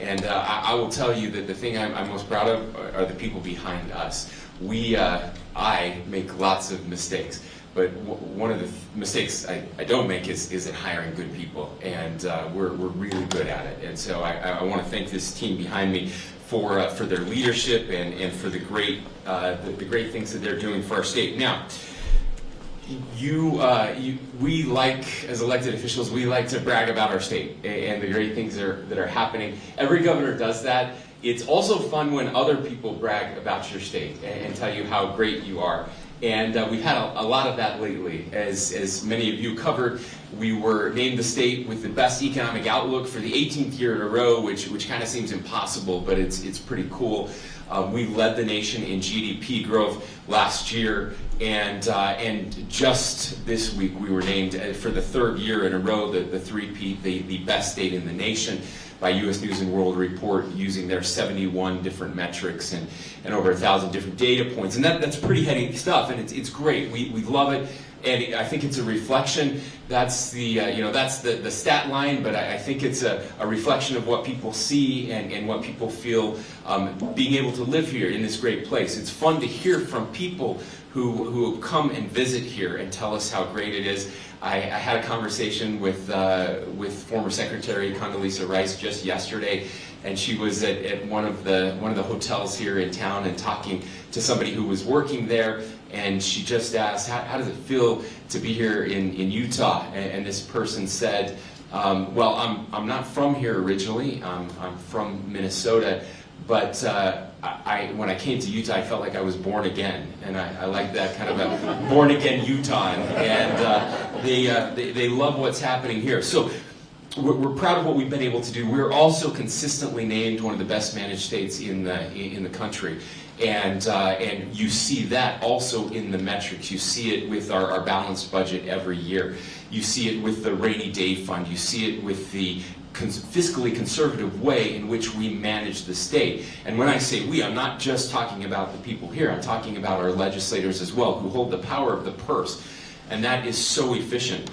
And I will tell you that the thing I'm most proud of are the people behind us. I make lots of mistakes, but one of the mistakes I don't make is in hiring good people, and we're really good at it. And so I want to thank this team behind me for their leadership and for the great things that they're doing for our state. Now, we like, as elected officials, we like to brag about our state and the great things that are happening. Every governor does that. It's also fun when other people brag about your state and tell you how great you are. And we've had a lot of that lately. As many of you covered, we were named the state with the best economic outlook for the 18th year in a row, which kind of seems impossible, but it's pretty cool. We led the nation in GDP growth last year, and just this week we were named for the third year in a row the three-peat, the best state in the nation by U.S. News and World Report, using their 71 different metrics and over 1,000 different data points. And that's pretty heady stuff, and it's great. We love it, and I think it's a reflection. That's the stat line, but I think it's a reflection of what people see and what people feel being able to live here in this great place. It's fun to hear from people who come and visit here and tell us how great it is. I had a conversation with former Secretary Condoleezza Rice just yesterday, and she was at one of the hotels here in town and talking to somebody who was working there, and she just asked, how does it feel to be here in Utah? And this person said, well, I'm not from here originally. I'm from Minnesota, but when I came to Utah, I felt like I was born again, and I like that kind of a born again Utah, and they love what's happening here. So we're proud of what we've been able to do. We're also consistently named one of the best managed states in the country, and you see that also in the metrics. You see it with our balanced budget every year. You see it with the rainy day fund. You see it with the fiscally conservative way in which we manage the state. And when I say we, I'm not just talking about the people here. I'm talking about our legislators as well, who hold the power of the purse. And that is so efficient.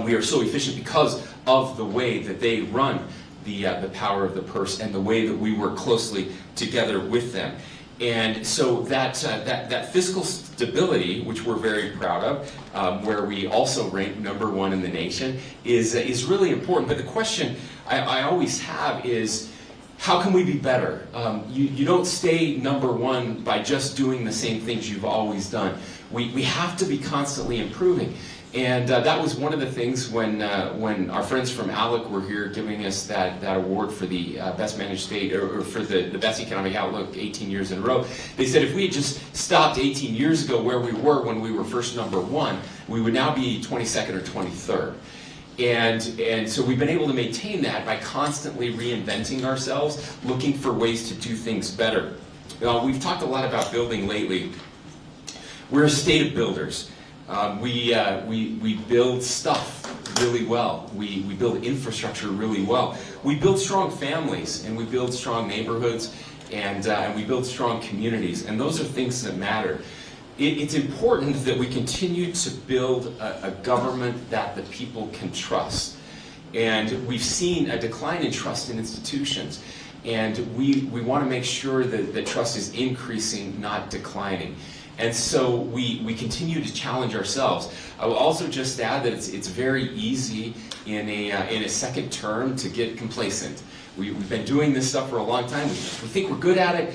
We are so efficient because of the way that they run the power of the purse and the way that we work closely together with them. And so that fiscal stability, which we're very proud of, where we also rank #1 in the nation, is really important. But the question I always have is, how can we be better? You don't stay #1 by just doing the same things you've always done. We have to be constantly improving. And that was one of the things when our friends from ALEC were here giving us that award for the best managed state, or for the best economic outlook 18 years in a row. They said if we had just stopped 18 years ago where we were when we were first #1, we would now be 22nd or 23rd. And so we've been able to maintain that by constantly reinventing ourselves, looking for ways to do things better. We've talked a lot about building lately. We're a state of builders. We build stuff really well. We build infrastructure really well. We build strong families, and we build strong neighborhoods, and we build strong communities. And those are things that matter. It's important that we continue to build a government that the people can trust. And we've seen a decline in trust in institutions. And we want to make sure that trust is increasing, not declining. And so we continue to challenge ourselves. I will also just add that it's very easy in a second term to get complacent. We've been doing this stuff for a long time. We think we're good at it.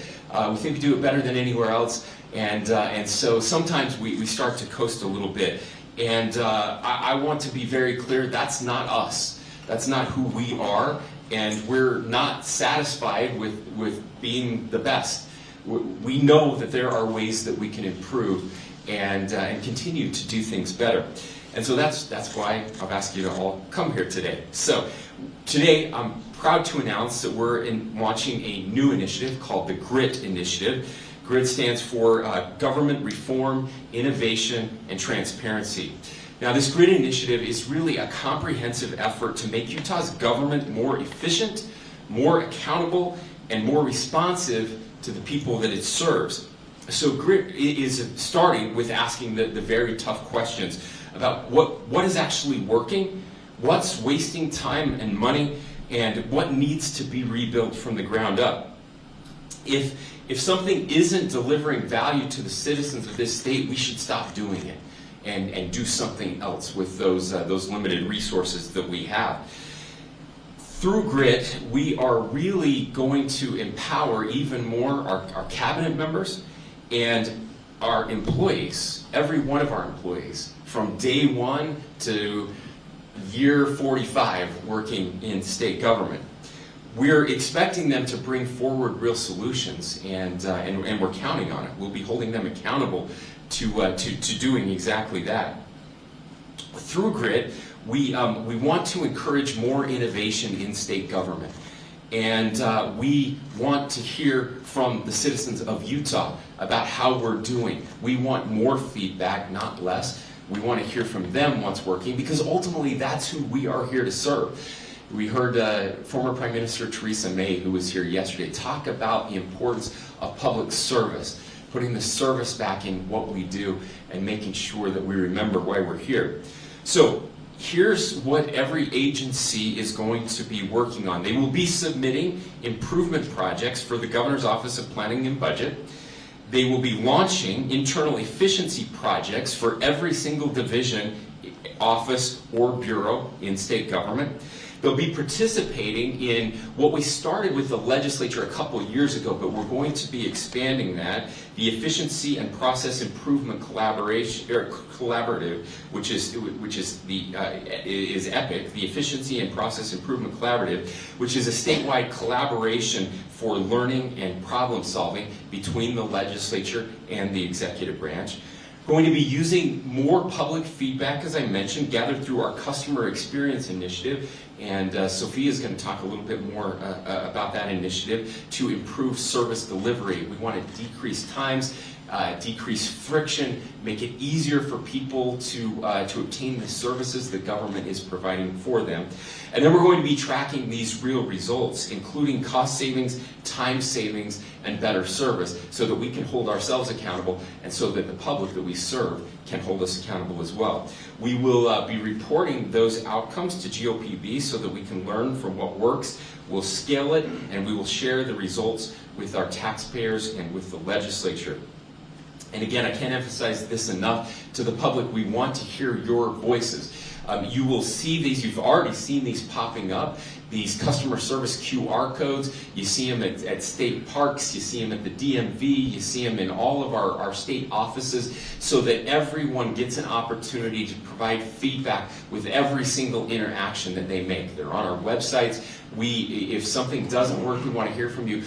We think we do it better than anywhere else. And so sometimes we start to coast a little bit. And I want to be very clear, that's not us. That's not who we are. And we're not satisfied with being the best. We know that there are ways that we can improve and continue to do things better. And so that's why I've asked you to all come here today. So today I'm proud to announce that we're launching a new initiative called the GRIT Initiative. GRIT stands for Government Reform, Innovation, and Transparency. Now, this GRIT Initiative is really a comprehensive effort to make Utah's government more efficient, more accountable, and more responsive to the people that it serves. So GRIT is starting with asking the very tough questions about what is actually working, what's wasting time and money, and what needs to be rebuilt from the ground up. If something isn't delivering value to the citizens of this state, we should stop doing it and do something else with those limited resources that we have. Through GRIT, we are really going to empower even more our cabinet members and our employees, every one of our employees, from day one to year 45 working in state government. We're expecting them to bring forward real solutions, and we're counting on it. We'll be holding them accountable to doing exactly that. Through GRIT, we want to encourage more innovation in state government, and we want to hear from the citizens of Utah about how we're doing. We want more feedback, not less. We want to hear from them what's working, because ultimately that's who we are here to serve. We heard former Prime Minister Theresa May, who was here yesterday, talk about the importance of public service, putting the service back in what we do and making sure that we remember why we're here. So here's what every agency is going to be working on. They will be submitting improvement projects for the Governor's Office of Planning and Budget. They will be launching internal efficiency projects for every single division, office, or bureau in state government. They'll be participating in what we started with the legislature a couple of years ago, but we're going to be expanding that, the Efficiency and Process Improvement Collaborative, which is EPIC, the Efficiency and Process Improvement Collaborative, which is a statewide collaboration for learning and problem solving between the legislature and the executive branch. Going to be using more public feedback, as I mentioned, gathered through our Customer Experience Initiative, and Sophia is going to talk a little bit more about that initiative to improve service delivery. We want to decrease times, decrease friction, make it easier for people to obtain the services the government is providing for them. And then we're going to be tracking these real results, including cost savings, time savings, and better service, so that we can hold ourselves accountable and so that the public that we serve can hold us accountable as well. We will be reporting those outcomes to GOPB so that we can learn from what works. We'll scale it, and we will share the results with our taxpayers and with the legislature. And again, I can't emphasize this enough to the public. We want to hear your voices. You will see these, you've already seen these popping up, these customer service QR codes. You see them at state parks, you see them at the DMV, you see them in all of our state offices, so that everyone gets an opportunity to provide feedback with every single interaction that they make. They're on our websites. If something doesn't work, we want to hear from you.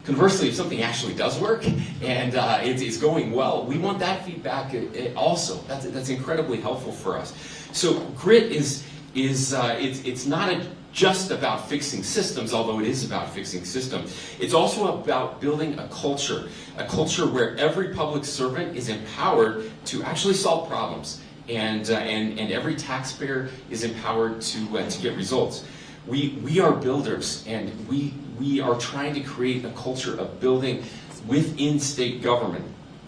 Conversely, if something actually does work and it's going well, we want that feedback also. That's incredibly helpful for us. So GRIT it's not just about fixing systems, although it is about fixing systems. It's also about building a culture where every public servant is empowered to actually solve problems, and every taxpayer is empowered to get results. We are builders, and we are trying to create a culture of building within state government.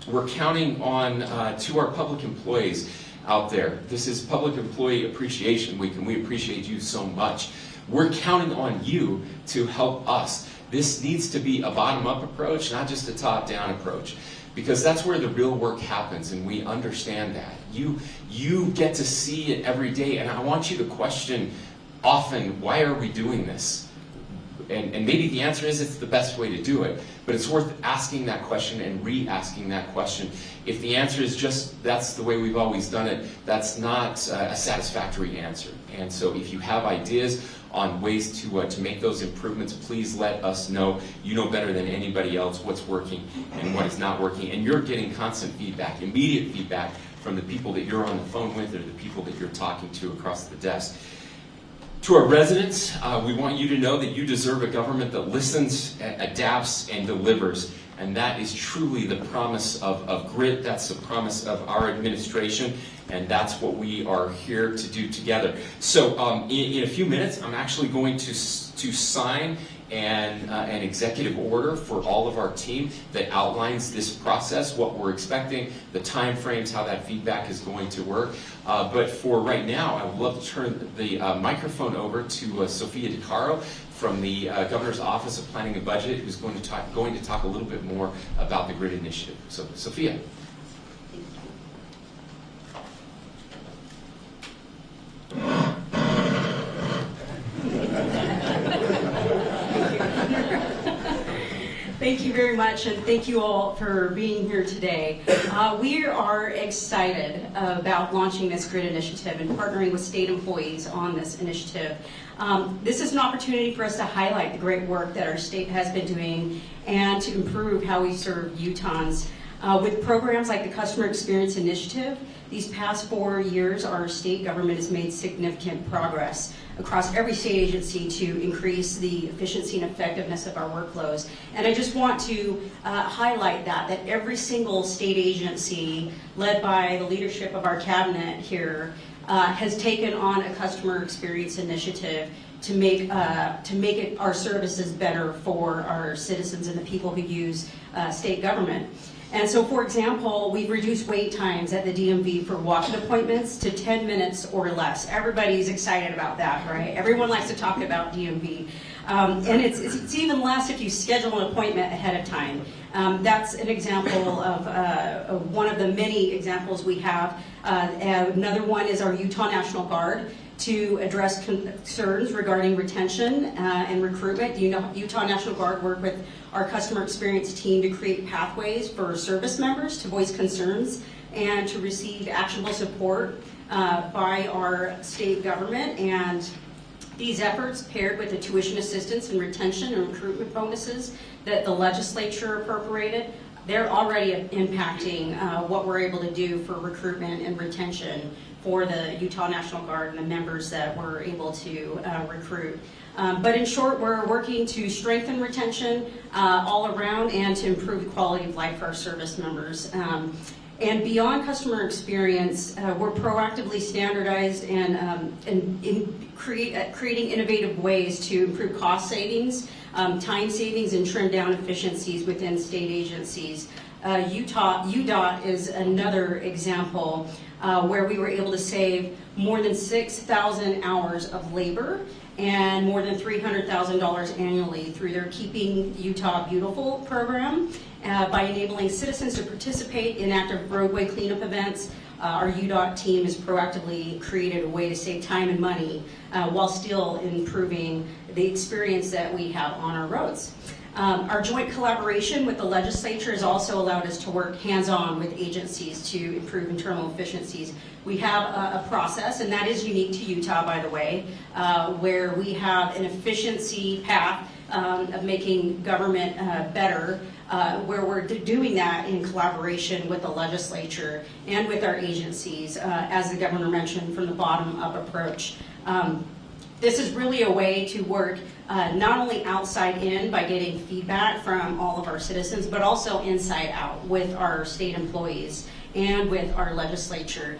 We're counting on to our public employees out there. This is Public Employee Appreciation Week, and we appreciate you so much. We're counting on you to help us. This needs to be a bottom-up approach, not just a top-down approach, because that's where the real work happens, and we understand that. You get to see it every day, and I want you to question often, why are we doing this? And maybe the answer is it's the best way to do it, but it's worth asking that question and re-asking that question. If the answer is just that's the way we've always done it, that's not a satisfactory answer. And so if you have ideas on ways to make those improvements, please let us know. You know better than anybody else what's working and what is not working, and you're getting constant feedback, immediate feedback from the people that you're on the phone with or the people that you're talking to across the desk. To our residents, we want you to know that you deserve a government that listens, adapts, and delivers. And that is truly the promise of GRIT. That's the promise of our administration. And that's what we are here to do together. So in a few minutes, I'm actually going to sign an executive order for all of our team that outlines this process, what we're expecting, the time frames, how that feedback is going to work. But for right now, I would love to turn the microphone over to Sophia DeCaro from the Governor's Office of Planning and Budget, who's going to talk a little bit more about the GRID initiative. So, Sophia. Thank you very much, and thank you all for being here today. We are excited about launching this GRID initiative and partnering with state employees on this initiative. This is an opportunity for us to highlight the great work that our state has been doing and to improve how we serve Utahns. With programs like the Customer Experience Initiative, these past 4 years, our state government has made significant progress across every state agency to increase the efficiency and effectiveness of our workflows. And I just want to highlight that every single state agency, led by the leadership of our cabinet here, has taken on a customer experience initiative to make our services better for our citizens and the people who use state government. And so, for example, we've reduced wait times at the DMV for walk-in appointments to 10 minutes or less. Everybody's excited about that, right? Everyone likes to talk about DMV. And it's even less if you schedule an appointment ahead of time. That's an example of one of the many examples we have. Another one is our Utah National Guard to address concerns regarding retention and recruitment. The Utah National Guard work with our customer experience team to create pathways for service members to voice concerns and to receive actionable support by our state government. And these efforts, paired with the tuition assistance and retention and recruitment bonuses that the legislature appropriated, they're already impacting what we're able to do for recruitment and retention for the Utah National Guard and the members that we're able to recruit. But in short, we're working to strengthen retention all around and to improve the quality of life for our service members. And beyond customer experience, we're proactively standardized and creating innovative ways to improve cost savings, time savings, and trim down efficiencies within state agencies. UDOT is another example where we were able to save more than 6,000 hours of labor and more than $300,000 annually through their Keeping Utah Beautiful program by enabling citizens to participate in active roadway cleanup events. Our UDOT team has proactively created a way to save time and money while still improving the experience that we have on our roads. Our joint collaboration with the legislature has also allowed us to work hands-on with agencies to improve internal efficiencies. We have a process, and that is unique to Utah, by the way, where we have an efficiency path of making government better, where we're doing that in collaboration with the legislature and with our agencies, as the governor mentioned, from the bottom-up approach. This is really a way to work not only outside in by getting feedback from all of our citizens, but also inside out with our state employees and with our legislature.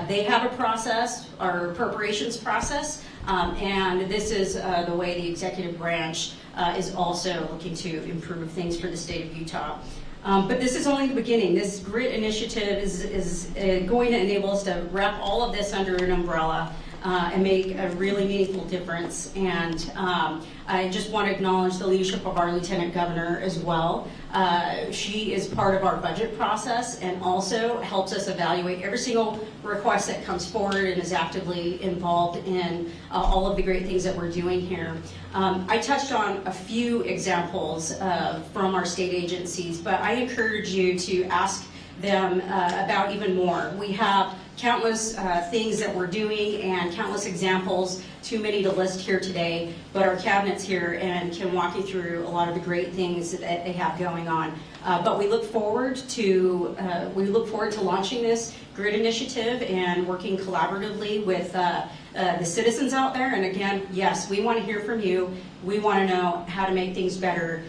They have a process, our appropriations process, and this is the way the executive branch is also looking to improve things for the state of Utah. But this is only the beginning. This GRID initiative is going to enable us to wrap all of this under an umbrella and make a really meaningful difference. And I just want to acknowledge the leadership of our Lieutenant Governor as well. She is part of our budget process and also helps us evaluate every single request that comes forward and is actively involved in all of the great things that we're doing here. I touched on a few examples from our state agencies, but I encourage you to ask them about even more. We have countless things that we're doing and countless examples, too many to list here today, but our cabinet's here and can walk you through a lot of the great things that they have going on. But we look forward to launching this GRID initiative and working collaboratively with the citizens out there. And again, yes, we want to hear from you. We want to know how to make things better.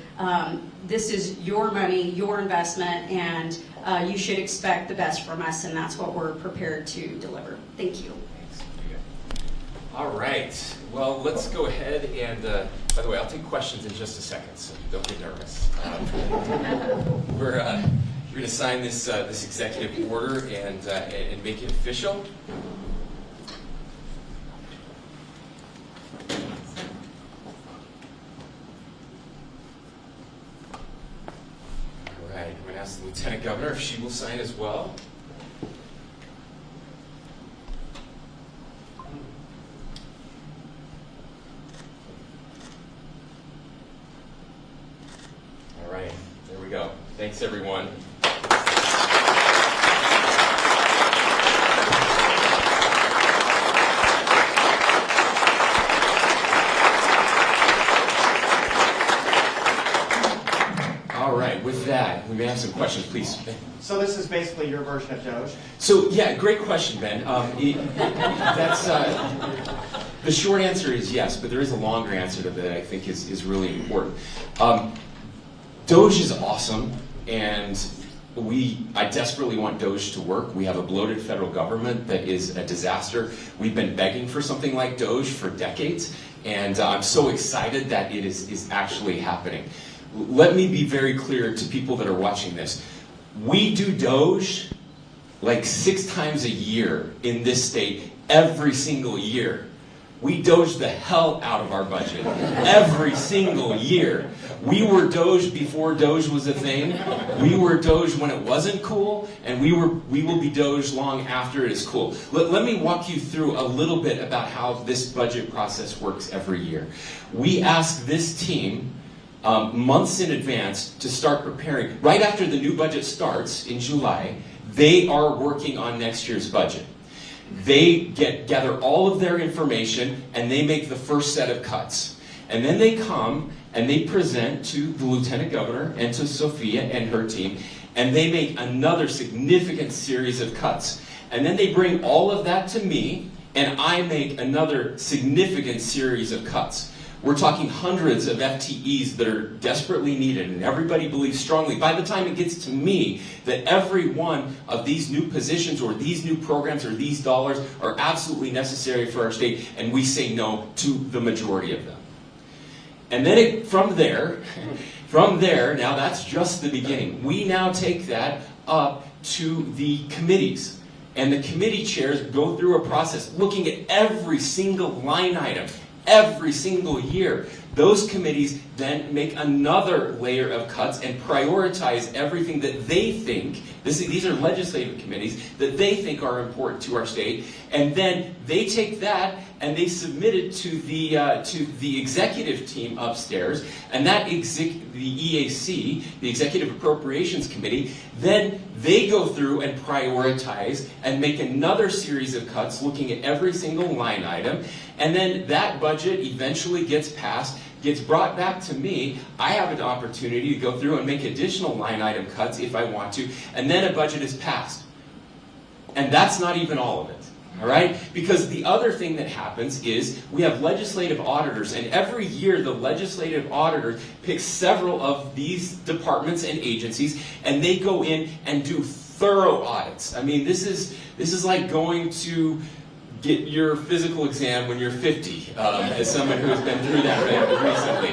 This is your money, your investment, and you should expect the best from us, and that's what we're prepared to deliver. Thank you. Thanks. All right. Well, let's go ahead and, by the way, I'll take questions in just a second, so don't get nervous. We're going to sign this executive order and make it official. ask the Lieutenant Governor if she will sign as well. All right, there we go. Thanks, everyone. All right, with that, we may have some questions, please. So this is basically your version of Doge? So, yeah, great question, Ben. The short answer is yes, but there is a longer answer to that I think is really important. Doge is awesome, and I desperately want Doge to work. We have a bloated federal government that is a disaster. We've been begging for something like Doge for decades, and I'm so excited that it is actually happening. Let me be very clear to people that are watching this. We do Doge like 6 times a year in this state, every single year. We Doge the hell out of our budget every single year. We were Doge before Doge was a thing. We were Doge when it wasn't cool, and we will be Doge long after it is cool. Let me walk you through a little bit about how this budget process works every year. We ask this team months in advance to start preparing. Right after the new budget starts in July, they are working on next year's budget. They gather all of their information and they make the first set of cuts. And then they come and they present to the Lieutenant Governor and to Sophia and her team, and they make another significant series of cuts. And then they bring all of that to me, and I make another significant series of cuts. We're talking hundreds of FTEs that are desperately needed, and everybody believes strongly, by the time it gets to me, that every one of these new positions or these new programs or these dollars are absolutely necessary for our state, and we say no to the majority of them. And then from there, now that's just the beginning. We now take that up to the committees. And the committee chairs go through a process looking at every single line item, every single year. Those committees then make another layer of cuts and prioritize everything that they think, these are legislative committees, that they think are important to our state, and then they take that and they submit it to the executive team upstairs, and that the EAC, the Executive Appropriations Committee, then they go through and prioritize and make another series of cuts looking at every single line item, and then that budget eventually gets passed, gets brought back to me. I have an opportunity to go through and make additional line item cuts if I want to, and then a budget is passed. And that's not even all of it. All right? Because the other thing that happens is we have legislative auditors, and every year the legislative auditor picks several of these departments and agencies, and they go in and do thorough audits. I mean, this is like going to get your physical exam when you're 50, as someone who has been through that recently.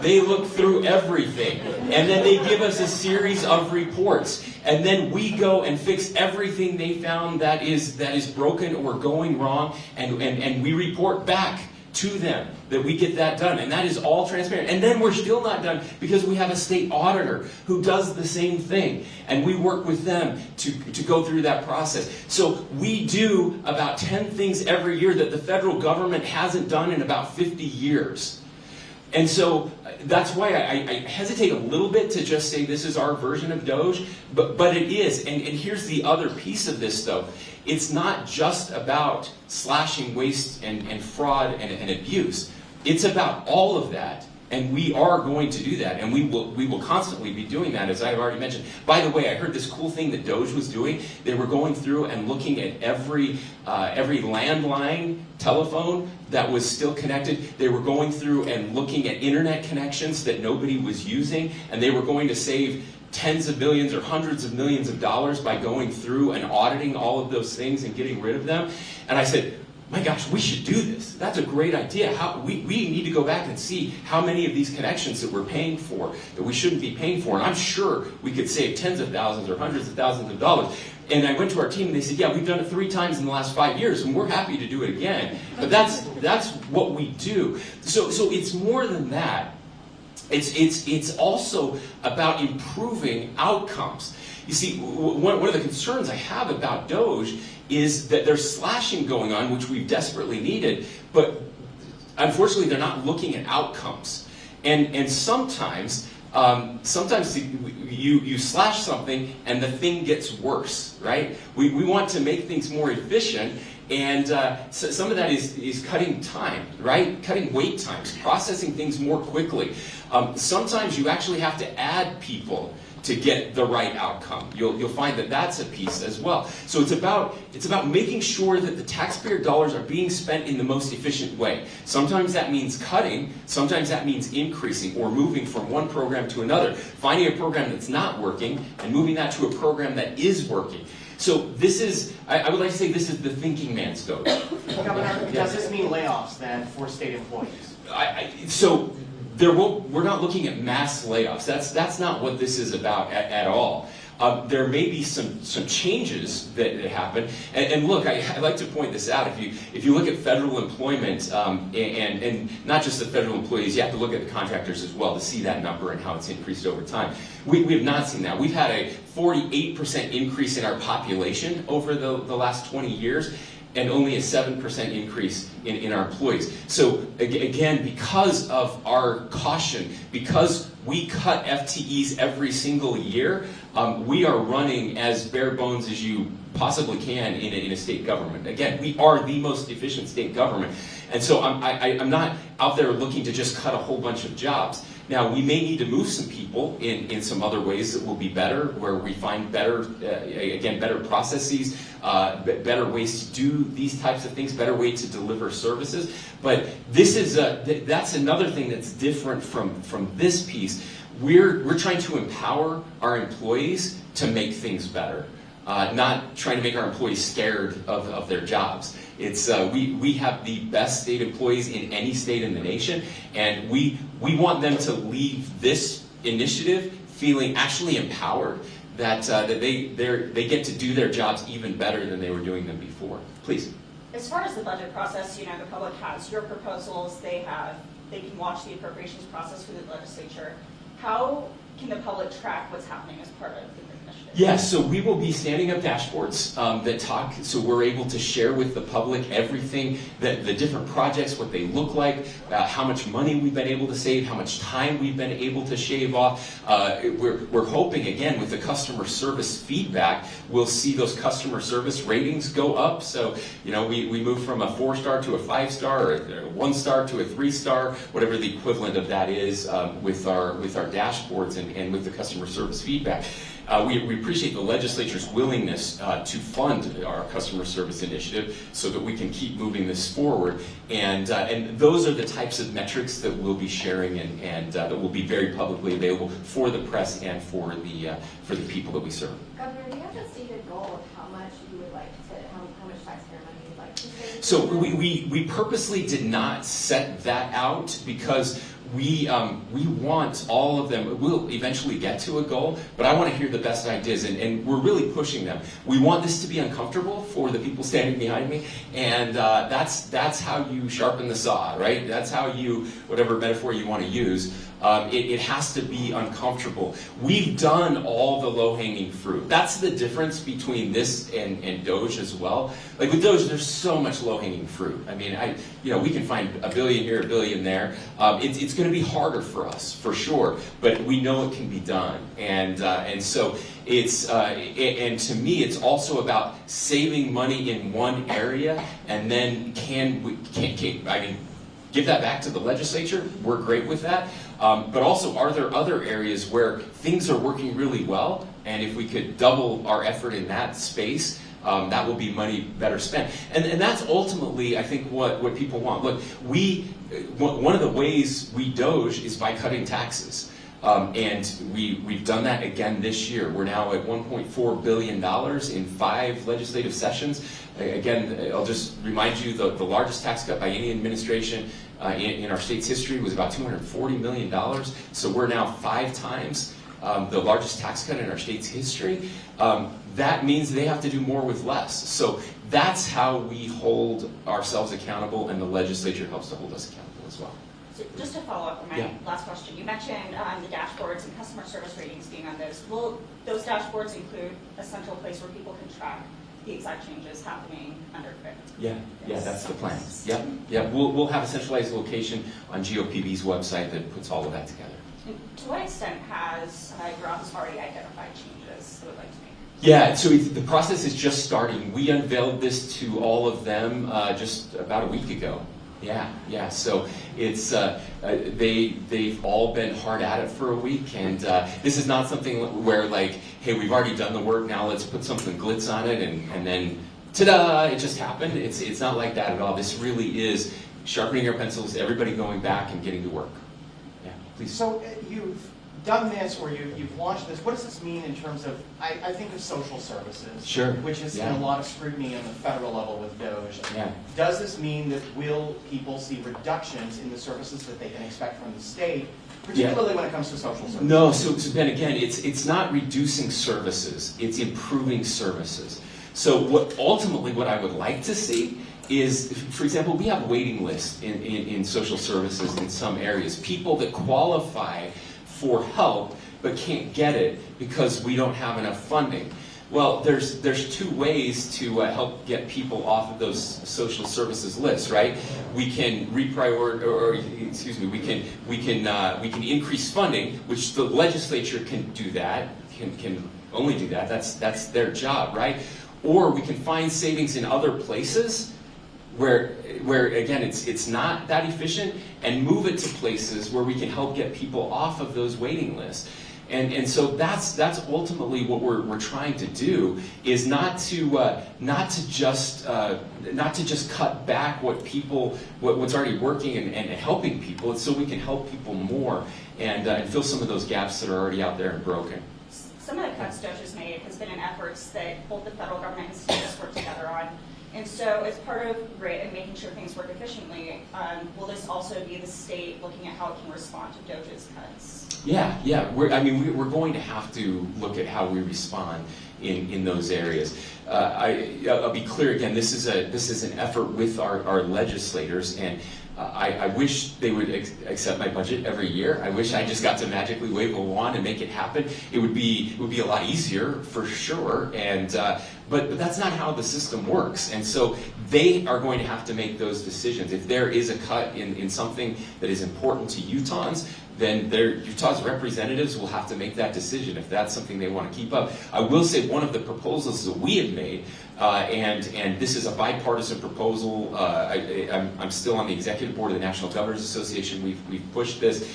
They look through everything, and then they give us a series of reports, and then we go and fix everything they found that is broken or going wrong, and we report back to them that we get that done, and that is all transparent. And then we're still not done because we have a state auditor who does the same thing, and we work with them to go through that process. So we do about 10 things every year that the federal government hasn't done in about 50 years. And so that's why I hesitate a little bit to just say this is our version of Doge, but it is. And here's the other piece of this, though. It's not just about slashing waste and fraud and abuse. It's about all of that. And we are going to do that, and we will constantly be doing that, as I've already mentioned. By the way, I heard this cool thing that Doge was doing. They were going through and looking at every landline telephone that was still connected. They were going through and looking at internet connections that nobody was using, and they were going to save tens of millions or hundreds of millions of dollars by going through and auditing all of those things and getting rid of them. And I said, my gosh, we should do this. That's a great idea. We need to go back and see how many of these connections that we're paying for that we shouldn't be paying for. And I'm sure we could save tens of thousands or hundreds of thousands of dollars. And I went to our team and they said, yeah, we've done it 3 times in the last 5 years, and we're happy to do it again. But that's what we do. So it's more than that. It's also about improving outcomes. You see, one of the concerns I have about DOGE is that there's slashing going on, which we've desperately needed, but unfortunately they're not looking at outcomes. And sometimes you slash something and the thing gets worse, right? We want to make things more efficient, and so some of that is cutting time, right? Cutting wait times, processing things more quickly. Sometimes you actually have to add people to get the right outcome. You'll find that that's a piece as well. So it's about making sure that the taxpayer dollars are being spent in the most efficient way. Sometimes that means cutting, sometimes that means increasing or moving from one program to another, finding a program that's not working and moving that to a program that is working. So this is, I would like to say this is the thinking man's DOGE. Governor, does this mean layoffs then for state employees? So we're not looking at mass layoffs. That's not what this is about at all. There may be some changes that happen. And look, I like to point this out. If you look at federal employment, and not just the federal employees, you have to look at the contractors as well to see that number and how it's increased over time. We have not seen that. We've had a 48% increase in our population over the last 20 years. And only a 7% increase in our employees. So again, because of our caution, because we cut FTEs every single year, we are running as bare bones as you possibly can in a state government. Again, we are the most efficient state government. And so I'm not out there looking to just cut a whole bunch of jobs. Now, we may need to move some people in some other ways that will be better, where we find better, again, better processes, better ways to do these types of things, better way to deliver services. But this is that's another thing that's different from this piece. We're trying to empower our employees to make things better, not trying to make our employees scared of their jobs. It's we have the best state employees in any state in the nation, and we want them to leave this initiative feeling actually empowered, that they get to do their jobs even better than they were doing them before. Please. As far as the budget process, the public has your proposals. They can watch the appropriations process through the legislature. How can the public track what's happening as part of the initiative? Yes, so we will be standing up dashboards that talk, so we're able to share with the public everything, the different projects, what they look like, how much money we've been able to save, how much time we've been able to shave off. We're hoping, again, with the customer service feedback, we'll see those customer service ratings go up. So, we move from a 4-star to a 5-star, or a 1-star to a 3-star, whatever the equivalent of that is, with our dashboards and with the customer service feedback. We appreciate the legislature's willingness to fund our customer service initiative so that we can keep moving this forward. And those are the types of metrics that we'll be sharing and that will be very publicly available for the press and for the people that we serve. Governor, do you have a stated goal of how much you would like to, how much taxpayer money you'd like to save? So we purposely did not set that out because we want all of them. We'll eventually get to a goal, but I want to hear the best ideas, and we're really pushing them. We want this to be uncomfortable for the people standing behind me, and that's how you sharpen the saw, right? That's how you, whatever metaphor you want to use, it has to be uncomfortable. We've done all the low-hanging fruit. That's the difference between this and DOGE as well. Like with DOGE, there's so much low-hanging fruit. I mean, we can find $1 billion here, $1 billion there. It's going to be harder for us, for sure, but we know it can be done. And so it's and to me, it's also about saving money in one area, and then give that back to the legislature. We're great with that. But also, are there other areas where things are working really well, and if we could double our effort in that space, that will be money better spent. And that's ultimately, I think, what people want. Look, one of the ways we DOGE is by cutting taxes. And we've done that again this year. We're now at $1.4 billion in 5 legislative sessions. Again, I'll just remind you, the largest tax cut by any administration in our state's history was about $240 million. So we're now 5 times the largest tax cut in our state's history. That means they have to do more with less. So that's how we hold ourselves accountable, and the legislature helps to hold us accountable as well. So just to follow up on my Yeah. last question, you mentioned the dashboards and customer service ratings being on those. Will those dashboards include a central place where people can track the exact changes happening under grid? Yeah, that's the plan. Yep. We'll have a centralized location on GOPB's website that puts all of that together. And to what extent has your office already identified changes it would like to make? Yeah, so the process is just starting. We unveiled this to all of them just about a week ago. Yeah. So it's they've all been hard at it for a week, and this is not something where like, hey, we've already done the work. Now let's put something glitz on it, and then ta-da! It just happened. It's not like that at all. This really is sharpening our pencils, everybody going back and getting to work. Yeah, please. So you've done this, or you've launched this. What does this mean in terms of, I think of social services, Sure. which is in a lot of scrutiny on the federal level with DOJ. Yeah. Does this mean that will people see reductions in the services that they can expect from the state, particularly when it comes to social services? No, so Ben, again, it's not reducing services, it's improving services. So what I would like to see is, for example, we have waiting lists in social services in some areas. People that qualify for help but can't get it because we don't have enough funding. Well, there's two ways to help get people off of those social services lists, right? We can we can increase funding, which the legislature can do that, can only do that. That's their job, right? Or we can find savings in other places where again it's not that efficient, and move it to places where we can help get people off of those waiting lists. And so that's ultimately what we're trying to do, is not to just cut back what's already working and helping people. It's so we can help people more and fill some of those gaps that are already out there and broken. Some of the cuts DOJ has made has been in efforts that both the federal government and states work together on. And so as part of grit and making sure things work efficiently, will this also be the state looking at how it can respond to DOJ's cuts? Yeah. We're going to have to look at how we respond in those areas. I'll be clear again. This is an effort with our legislators, and I wish they would accept my budget every year. I wish I just got to magically wave a wand and make it happen. It would be a lot easier for sure, and but that's not how the system works. And so they are going to have to make those decisions. If there is a cut in something that is important to Utahns, then Utah's representatives will have to make that decision if that's something they want to keep up. I will say one of the proposals that we have made, and this is a bipartisan proposal. I'm still on the executive board of the National Governors Association. We've pushed this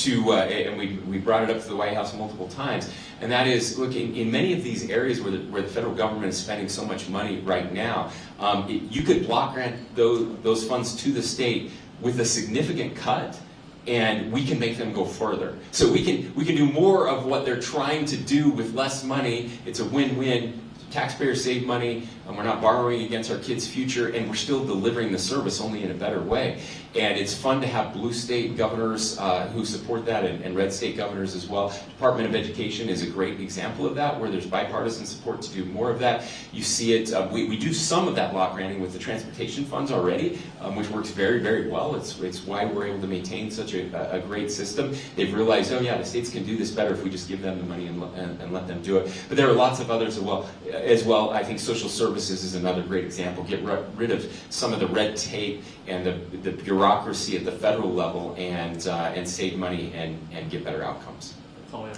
and we brought it up to the White House multiple times. And that is, look, in many of these areas where the federal government is spending so much money right now, you could block grant those funds to the state with a significant cut, and we can make them go further. So we can do more of what they're trying to do with less money. It's a win-win. Taxpayers save money, and we're not borrowing against our kids' future, and we're still delivering the service, only in a better way. And it's fun to have blue state governors who support that, and red state governors as well. Department of Education is a great example of that, where there's bipartisan support to do more of that. You see it, we do some of that block granting with the transportation funds already, which works very, very well. It's why we're able to maintain such a great system. They've realized, oh yeah, the states can do this better if we just give them the money and let them do it. But there are lots of others as well. I think social services is another great example. Get rid of some of the red tape and the bureaucracy at the federal level, and save money and get better outcomes.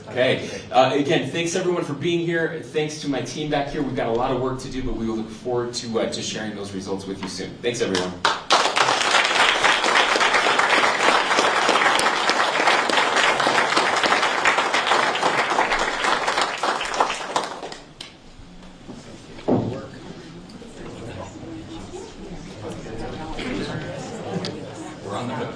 Okay. Again, thanks everyone for being here. Thanks to my team back here. We've got a lot of work to do, but we will look forward to sharing those results with you soon. Thanks everyone. We're on the road.